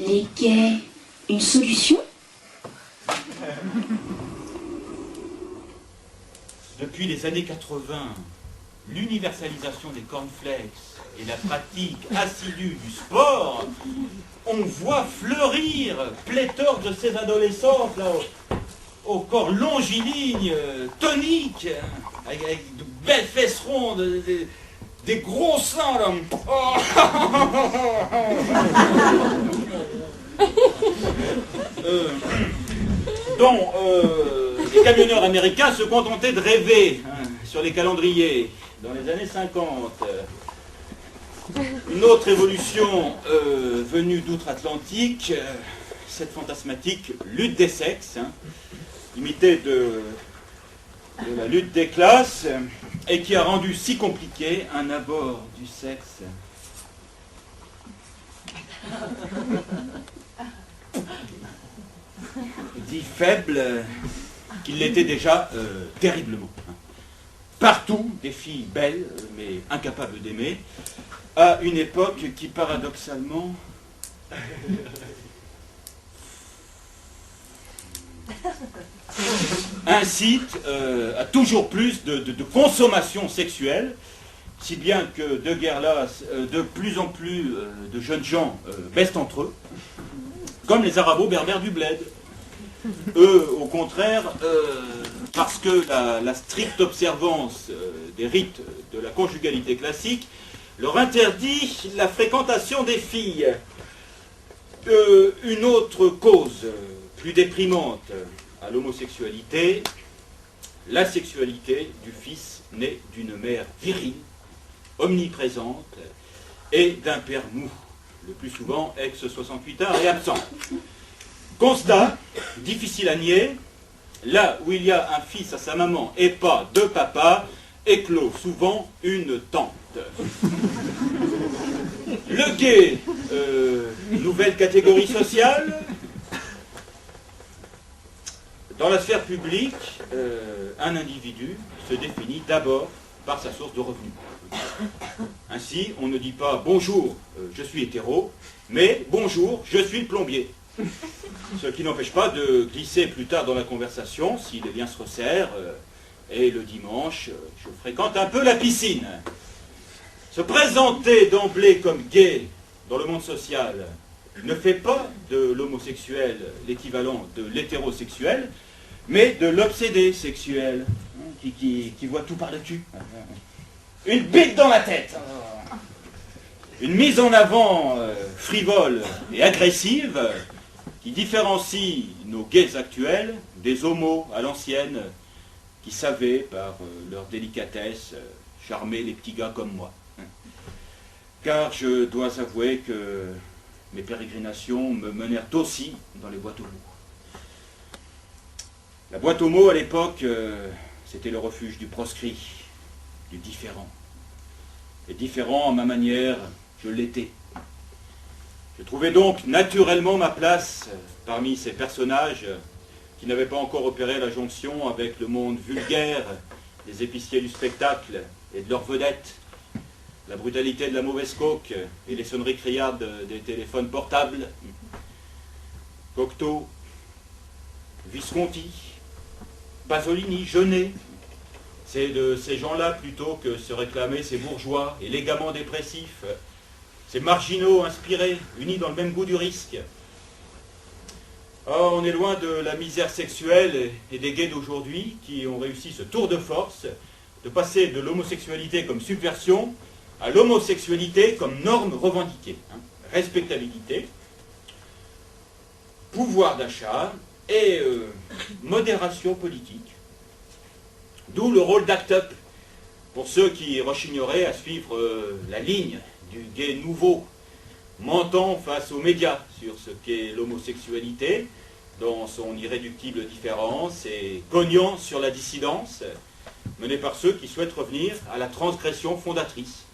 Les gays, une solution? Depuis les années 80, l'universalisation des cornflakes et la pratique assidue du sport, on voit fleurir pléthore de ces adolescentes là, au corps longiligne, tonique, avec de belles fesses rondes, des gros seins là. Dont les camionneurs américains se contentaient de rêver sur les calendriers dans les années 50. Une autre évolution venue d'outre-Atlantique, cette fantasmatique lutte des sexes, imitée de la lutte des classes, et qui a rendu si compliqué un abord du sexe. Dit faible qu'il l'était déjà terriblement. Partout, des filles belles, mais incapables d'aimer, à une époque qui, paradoxalement, incite à toujours plus de consommation sexuelle, si bien que de guerre lasse, de plus en plus de jeunes gens baissent entre eux, comme les arabo-berbères du bled. Eux, au contraire, parce que la stricte observance des rites de la conjugalité classique leur interdit la fréquentation des filles. Une autre cause plus déprimante à l'homosexualité, la sexualité du fils né d'une mère virile, omniprésente, et d'un père mou, le plus souvent ex-68 ans et absent. Constat, difficile à nier, là où il y a un fils à sa maman et pas deux papas, éclot souvent une tante. Le gay, nouvelle catégorie sociale. Dans la sphère publique, un individu se définit d'abord par sa source de revenus. Ainsi, on ne dit pas « bonjour, je suis hétéro », mais « bonjour, je suis le plombier ». Ce qui n'empêche pas de glisser plus tard dans la conversation, si les liens se resserrent, et le dimanche, je fréquente un peu la piscine. Se présenter d'emblée comme gay dans le monde social ne fait pas de l'homosexuel l'équivalent de l'hétérosexuel, mais de l'obsédé sexuel, qui voit tout par-dessus. Une bite dans la tête. Une mise en avant frivole et agressive qui différencie nos gays actuels des homos à l'ancienne qui savaient, par leur délicatesse, charmer les petits gars comme moi. Car je dois avouer que mes pérégrinations me menèrent aussi dans les boîtes aux mots. La boîte aux mots, à l'époque, c'était le refuge du proscrit, du différent. Et différent, à ma manière, je l'étais. Je trouvais donc naturellement ma place parmi ces personnages qui n'avaient pas encore opéré la jonction avec le monde vulgaire des épiciers du spectacle et de leurs vedettes, la brutalité de la mauvaise coke et les sonneries criardes des téléphones portables. Cocteau, Visconti, Pasolini, Jeunet, c'est de ces gens-là plutôt que se réclamer ces bourgeois élégamment dépressifs, ces marginaux inspirés, unis dans le même goût du risque. Or, on est loin de la misère sexuelle et des gays d'aujourd'hui qui ont réussi ce tour de force de passer de l'homosexualité comme subversion à l'homosexualité comme norme revendiquée. Respectabilité, pouvoir d'achat et modération politique. D'où le rôle d'ACT-UP pour ceux qui rechigneraient à suivre la ligne du gay nouveau, mentant face aux médias sur ce qu'est l'homosexualité, dans son irréductible différence, et cognant sur la dissidence, menée par ceux qui souhaitent revenir à la transgression fondatrice,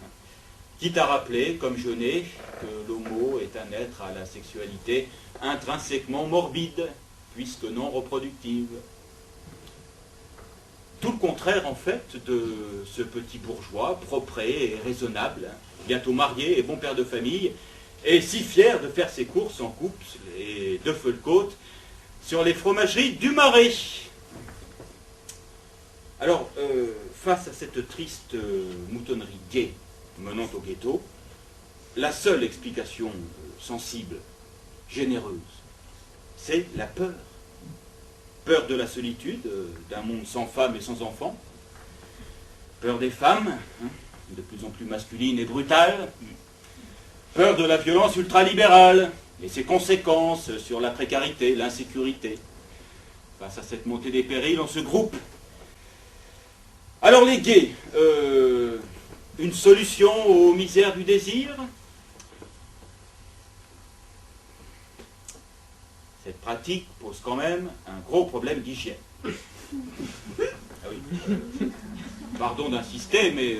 quitte à rappeler, comme Jeunet, que l'homo est un être à la sexualité intrinsèquement morbide, puisque non reproductive. Tout le contraire, en fait, de ce petit bourgeois, propre et raisonnable, bientôt marié et bon père de famille, est si fier de faire ses courses en coupe et de feu de côte sur les fromageries du Marais. Alors, face à cette triste moutonnerie gay menant au ghetto, la seule explication sensible, généreuse, c'est la peur. Peur de la solitude, d'un monde sans femmes et sans enfants. Peur des femmes, de plus en plus masculines et brutales. Peur de la violence ultralibérale et ses conséquences sur la précarité, l'insécurité. Face à cette montée des périls, on se groupe. Alors les gays, une solution aux misères du désir? Cette pratique pose quand même un gros problème d'hygiène. Ah oui. Pardon d'insister, mais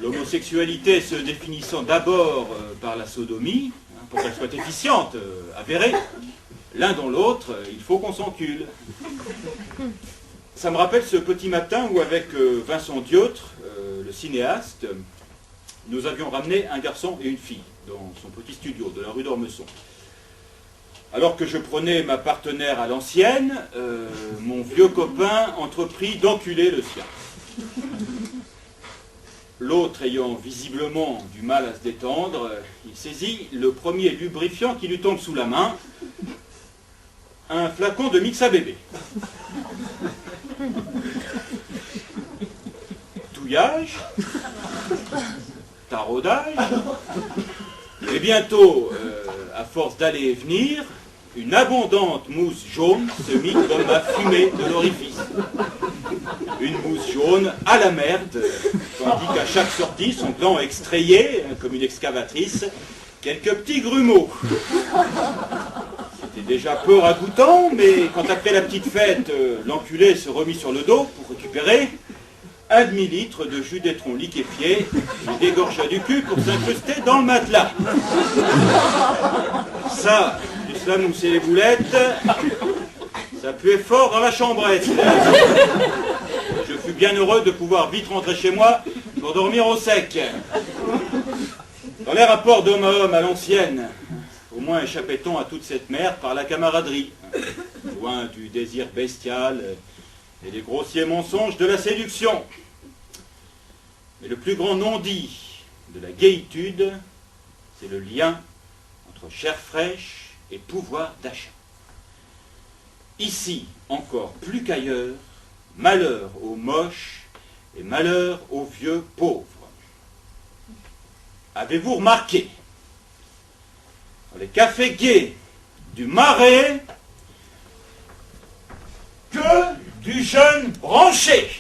l'homosexualité se définissant d'abord par la sodomie, pour qu'elle soit efficiente, avérée, l'un dans l'autre, il faut qu'on s'encule. Ça me rappelle ce petit matin où, avec Vincent Diotre, le cinéaste, nous avions ramené un garçon et une fille dans son petit studio de la rue d'Ormesson. Alors que je prenais ma partenaire à l'ancienne, mon vieux copain entreprit d'enculer le sien. L'autre ayant visiblement du mal à se détendre, il saisit le premier lubrifiant qui lui tombe sous la main, un flacon de mix à bébé. Touillage, taraudage, et bientôt, à force d'aller et venir, une abondante mousse jaune se mit comme la fumée de l'orifice. Une mousse jaune à la merde, tandis qu'à chaque sortie, son gland extrayait, comme une excavatrice, quelques petits grumeaux. C'était déjà peu ragoûtant, mais quand après la petite fête, l'enculé se remit sur le dos pour récupérer un demi-litre de jus d'étron liquéfié, il dégorgea du cul pour s'incruster dans le matelas. Ça, plus la mousse et les boulettes, ça puait fort dans la chambrette. Je fus bien heureux de pouvoir vite rentrer chez moi pour dormir au sec. Dans les rapports d'homme à homme à l'ancienne, au moins échappait-on à toute cette merde par la camaraderie, loin du désir bestial et des grossiers mensonges de la séduction. Mais le plus grand non-dit de la gaïtude, c'est le lien entre chair fraîche et pouvoir d'achat. Ici, encore plus qu'ailleurs, malheur aux moches et malheur aux vieux pauvres. Avez-vous remarqué, dans les cafés gays du Marais, que du jeune branché?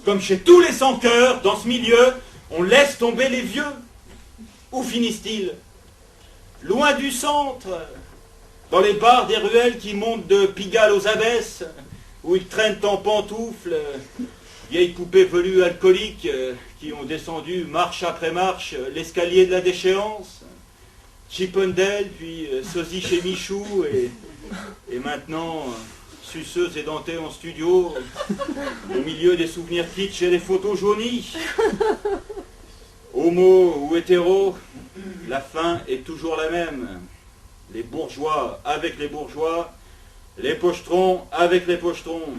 Comme chez tous les sans-cœurs, dans ce milieu, on laisse tomber les vieux. Où finissent-ils? Loin du centre, dans les bars des ruelles qui montent de Pigalle aux Abbesses, où ils traînent en pantoufles, vieilles poupées velues alcooliques qui ont descendu marche après marche l'escalier de la déchéance, Chippendale, puis sosie chez Michou, et maintenant suceuse et dentée en studio, au milieu des souvenirs kitsch et des photos jaunies. Homo ou hétéro, la fin est toujours la même. Les bourgeois avec les bourgeois, les pochetrons avec les pochetrons.